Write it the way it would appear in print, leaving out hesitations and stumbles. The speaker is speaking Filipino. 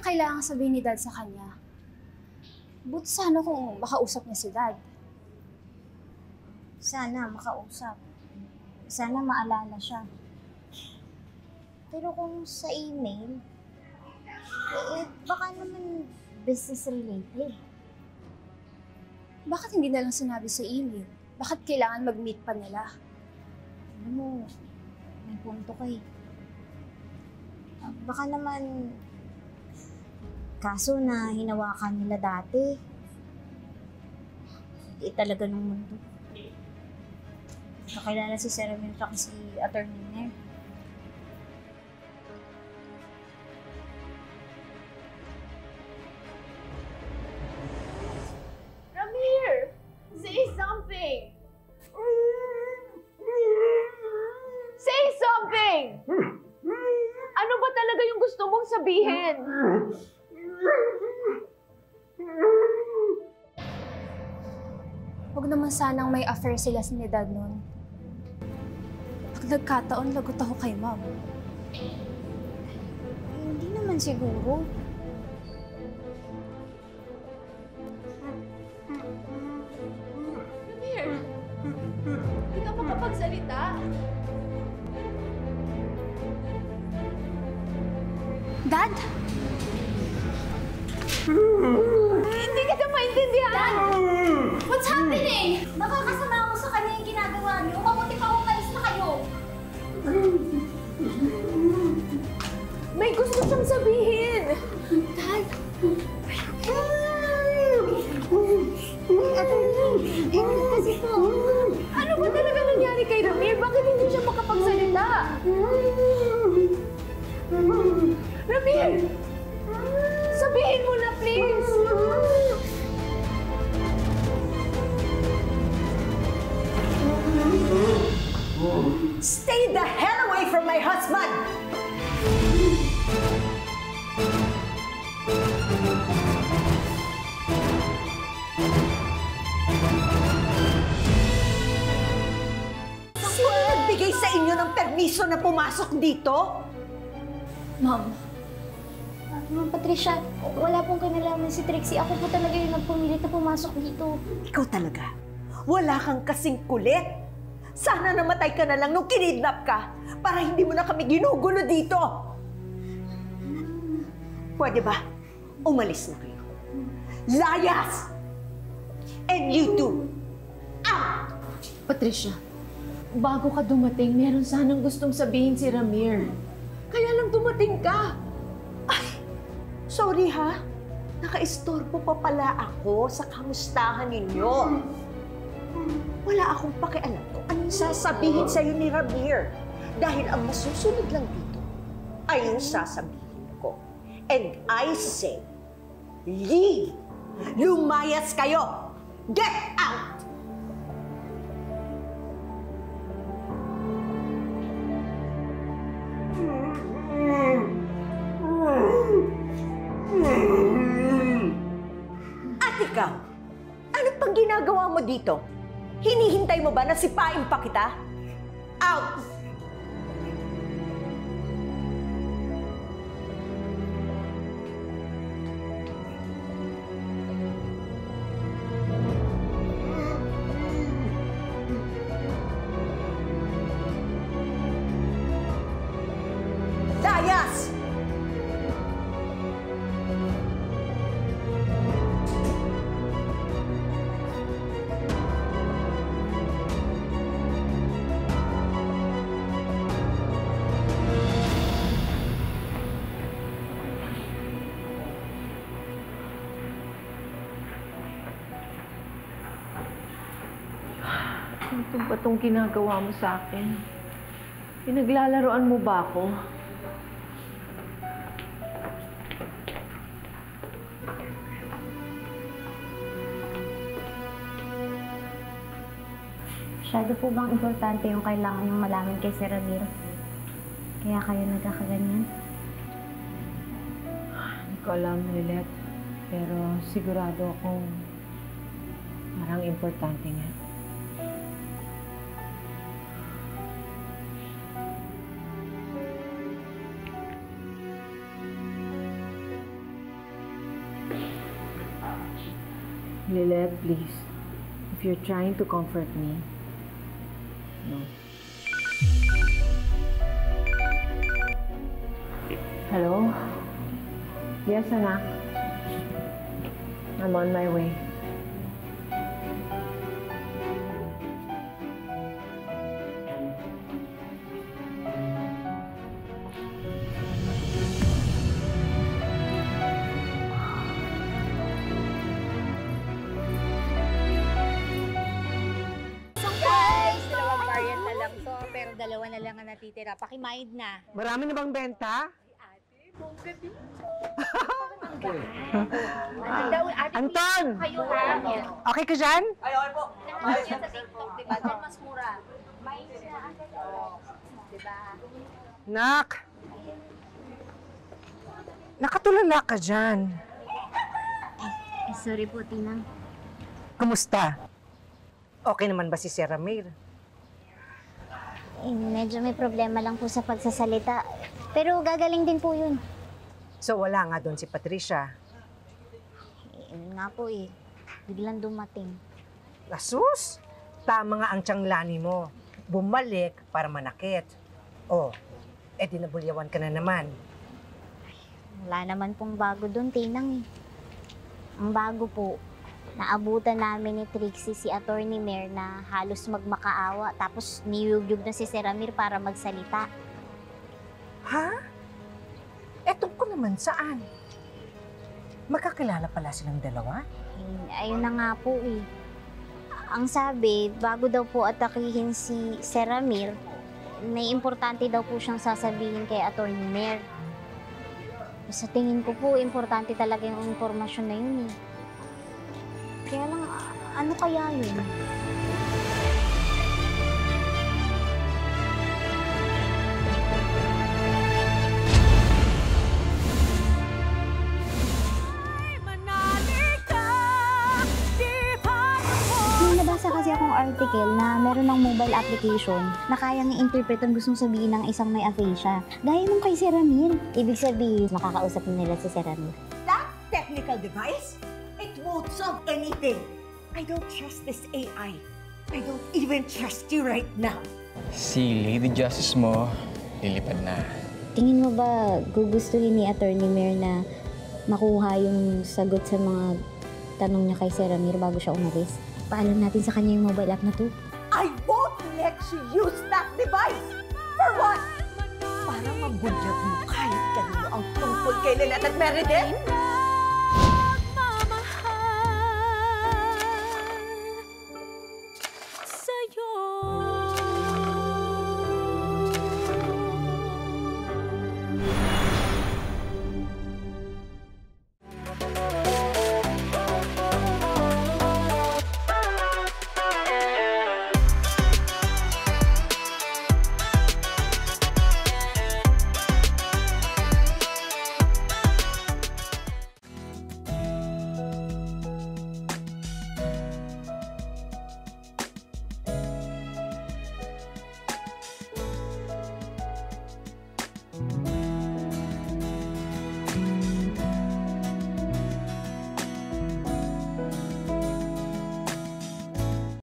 kailangan sabihin ni Dad sa kanya. Buti sana kung makausap niya si Dad. Sana makausap. Sana maalala siya. Pero kung sa email, baka naman business-related. Bakit hindi na lang sinabi sa email? Bakit kailangan mag-meet pa nila? Alam mo, may punto ka eh. Baka naman kaso na hinawakan nila dati. Hindi talaga ng mundo. Nakilala si Sir Ramir at si Attorney Nair. Ramir! Say something! Say something! Ano ba talaga yung gusto mong sabihin? Huwag naman sanang may affair sila ni Dad nun. Pag nagkataon, lagot ako kay Mom. Hindi naman siguro. Ramir! Hindi ka makapagsalita. Dad? Hindi kita maintindihan! Dad! What's happening? Nakakasama ako sa kanya yung ginagawa niyo. Mabuti pa kung kalis na kayo. May gusto siyang sabihin! Dad! Kasi po. Ano ba talaga nangyari kay Ramir? Bakit hindi siya makapagsalita? Ramir! Sabihin mo na, please! Stay the hell away from my husband! Sino nagbigay sa inyo ng permiso na pumasok dito? Mom, Ma'am Patricia, wala pong kinalaman si Trixie. Ako po talaga yung nagpumilit na pumasok dito. Ikaw talaga. Wala kang kasing kulit. Sana namatay ka na lang nung kinidnap ka para hindi mo na kami ginugulo dito. Pwede ba? Umalis na kayo. Layas! And you too. Out! Patricia, bago ka dumating, meron sanang gustong sabihin si Ramir. Kaya lang dumating ka. Ay, sorry ha. Naka-istorbo pa pala ako sa kamustahan ninyo. Wala akong pakialam kung anong sasabihin sa'yo ni Ramir. Dahil ang masusunod lang dito ay yung sasabihin ko. And I say, leave! Lumayas kayo! Get out! At ikaw, ano pang ginagawa mo dito? Hinihintay mo ba na sipain pa kita? Out! Layas! Ano ba itong ginagawa mo sa akin? Pinaglalaroan mo ba ako? Masyado po bang importante yung kailangan niyong malaman kay Sir Ramir? Kaya kayo nagkakaganyan? Hindi ko alam, Lilet. Pero sigurado akong parang importante nga. Lilith, please. If you're trying to comfort me, no. Hello? Yes, anak. I'm on my way. Guys, dalawang variant na lang to, pero dalawa na lang ang natitira. Pakimaid na. Marami na bang benta? Anton! Kayo ha? Okay ka dyan? Nanonood yan sa TikTok, di ba? Diyan mas mura. May siya, di ba? Nak! Nakatulala ka dyan. Sorry po, Tinang. Kumusta? Okay naman ba si Sir Ramir? Medyo may problema lang po sa pagsasalita. Pero gagaling din po yun. So wala nga doon si Patricia. Yun nga po eh. Biglang dumating. Asus! Tama nga ang tiyanglani mo. Bumalik para manakit. Oh, dinabulyawan ka na naman. Wala naman pong bago doon, Tinang eh. Ang bago po, naabutan namin ni Trixie si Attorney Mayor na halos magmakaawa tapos niyugyug na si Sir Ramir para magsalita. Ha? Tungkol naman saan? Magkakilala pala silang dalawa? Ayun na nga po eh. Ang sabi, bago daw po atakihin si Sir Ramir, may importante daw po siyang sasabihin kay Attorney Mayor. Sa tingin ko po, importante talaga yung impormasyon na yun eh. Kaya lang, ano kaya yun? May nabasa kasi akong article na meron ng mobile application na kayang i-interpret ang gustong sabihin ng isang may aphasia. Gaya nung kay Sir Ramir. Ibig sabihin, makakausap nila si Sir Ramir. That technical device, it won't solve anything. I don't trust this AI. I don't even trust you right now. Si Lady Justice mo, lilipad na. Tingin mo ba gugustuhin ni Attorney Mayor na makuha yung sagot sa mga tanong niya kay Sir Ramir bago siya umalis? Paalam natin sa kanya yung mobile app na to. I won't let you use that device! For what? Para mabunyag mo kahit kanino ang tungkol kay Lynette at Meredith?